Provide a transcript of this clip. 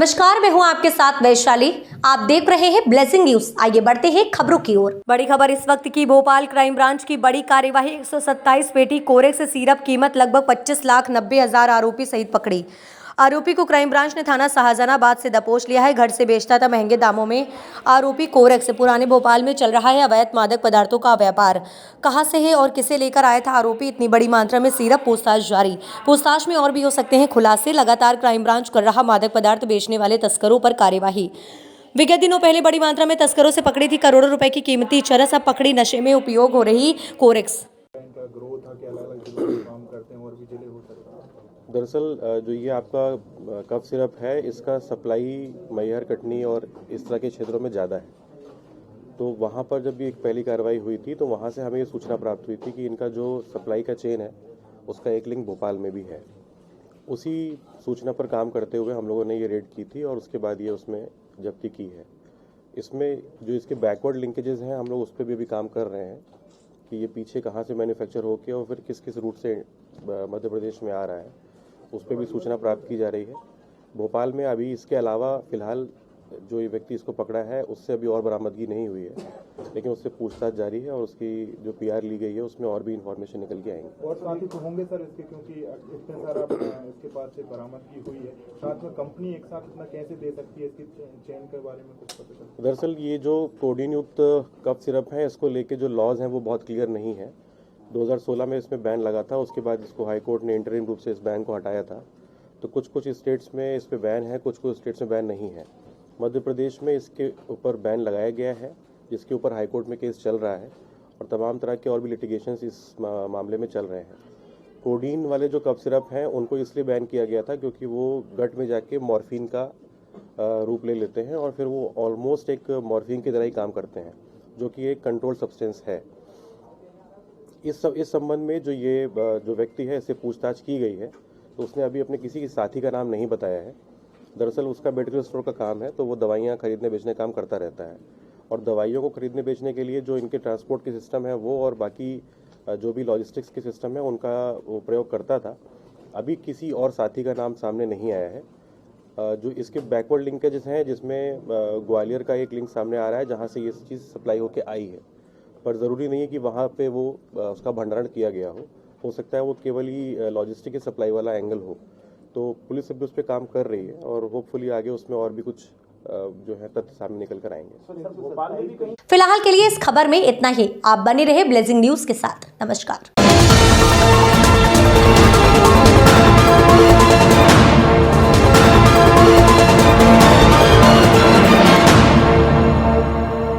नमस्कार, मैं हूं आपके साथ वैशाली। आप देख रहे हैं ब्लेजिंग न्यूज। आइए बढ़ते हैं खबरों की ओर। बड़ी खबर इस वक्त की। भोपाल क्राइम ब्रांच की बड़ी कार्यवाही। 127 पेटी कोरेक्स सिरप, कीमत लगभग 25,90,000 आरोपी सहित पकड़ी। आरोपी को क्राइम ब्रांच ने थाना शाहजहानाबाद से दबोच लिया है। घर से बेचता था महंगे दामों में आरोपी कोरेक्स। पुराने भोपाल में चल रहा है अवैध मादक पदार्थों का व्यापार। कहां से है और किसे लेकर आया था आरोपी इतनी बड़ी मात्रा में सिरप? पूछताछ जारी। पूछताछ में और भी हो सकते हैं खुलासे। लगातार क्राइम ब्रांच कर रहा मादक पदार्थ बेचने वाले तस्करों पर कार्यवाही। विगत दिनों पहले बड़ी मात्रा में तस्करों से पकड़ी थी करोड़ों रुपए की कीमती चरस। अब पकड़ी नशे में उपयोग हो रही कोरेक्स। इनका ग्रोथ था कि अलग-अलग जिलों में काम करते हैं और भी जिले हो सकते हैं। दरअसल जो ये आपका कफ सिरप है, इसका सप्लाई मैहर, कटनी और इस तरह के क्षेत्रों में ज़्यादा है। तो वहाँ पर जब ये एक पहली कार्रवाई हुई थी तो वहाँ से हमें ये सूचना प्राप्त हुई थी कि इनका जो सप्लाई का चेन है उसका एक लिंक भोपाल में भी है। उसी सूचना पर काम करते हुए हम लोगों ने ये रेड की थी और उसके बाद ये उसमें जब्ती की है। इसमें जो इसके बैकवर्ड लिंकेजेस हैं, हम लोग उस पर भी अभी काम कर रहे हैं कि ये पीछे कहाँ से मैन्युफैक्चर होके और फिर किस किस रूट से मध्य प्रदेश में आ रहा है, उस पर भी सूचना प्राप्त की जा रही है। भोपाल में अभी इसके अलावा फिलहाल जो ये व्यक्ति इसको पकड़ा है उससे अभी और बरामदगी नहीं हुई है, लेकिन उससे पूछताछ जारी है और उसकी जो पीआर ली गई है उसमें और भी इंफॉर्मेशन निकल के आएंगे। और साथी तो होंगे सर इसके, क्योंकि इतने सारा इसके पास से बरामदगी हुई है, साथ में कंपनी एक साथ इतना कैसे दे सकती है? इसकी चेन के बारे में कुछ पता चला? दरअसल ये जो कोडीन युक्त कफ सिरप है, इसको लेके जो लॉज हैं वो बहुत क्लियर नहीं है। 2016 में इसमें बैन लगा था, उसके बाद इसको हाई कोर्ट ने इंटरिम रूप से इस बैन को हटाया था। तो कुछ कुछ स्टेट्स में इस पर बैन है, कुछ कुछ स्टेट्स में बैन नहीं है। मध्य प्रदेश में इसके ऊपर बैन लगाया गया है, जिसके ऊपर हाई कोर्ट में केस चल रहा है और तमाम तरह के और भी लिटिगेशंस इस मामले में चल रहे हैं। कोडीन वाले जो कफ सिरप हैं उनको इसलिए बैन किया गया था क्योंकि वो गट में जाके मॉर्फिन का रूप ले लेते हैं और फिर वो ऑलमोस्ट एक मॉर्फिन की तरह ही काम करते हैं, जो कि एक कंट्रोल सब्सटेंस है। इस संबंध में जो व्यक्ति है, इससे पूछताछ की गई है तो उसने अभी अपने किसी की साथी का नाम नहीं बताया है। दरअसल उसका मेडिकल स्टोर का काम है, तो वो दवाइयाँ खरीदने बेचने काम करता रहता है और दवाइयों को खरीदने बेचने के लिए जो इनके ट्रांसपोर्ट के सिस्टम है वो और बाकी जो भी लॉजिस्टिक्स के सिस्टम है उनका वो प्रयोग करता था। अभी किसी और साथी का नाम सामने नहीं आया है। जो इसके बैकवर्ड लिंकेजेस हैं, जिसमें ग्वालियर का एक लिंक सामने आ रहा है जहाँ से ये चीज़ सप्लाई होके आई है, पर ज़रूरी नहीं है कि वहाँ पे वो उसका भंडारण किया गया हो सकता है वो केवल ही लॉजिस्टिक के सप्लाई वाला एंगल हो। तो पुलिस अभी उस पर काम कर रही है और होपफुली आगे उसमें और भी कुछ जो है तथ्य सामने निकल कर आएंगे। फिलहाल के लिए इस खबर में इतना ही। आप बने रहे ब्लेजिंग न्यूज के साथ। नमस्कार।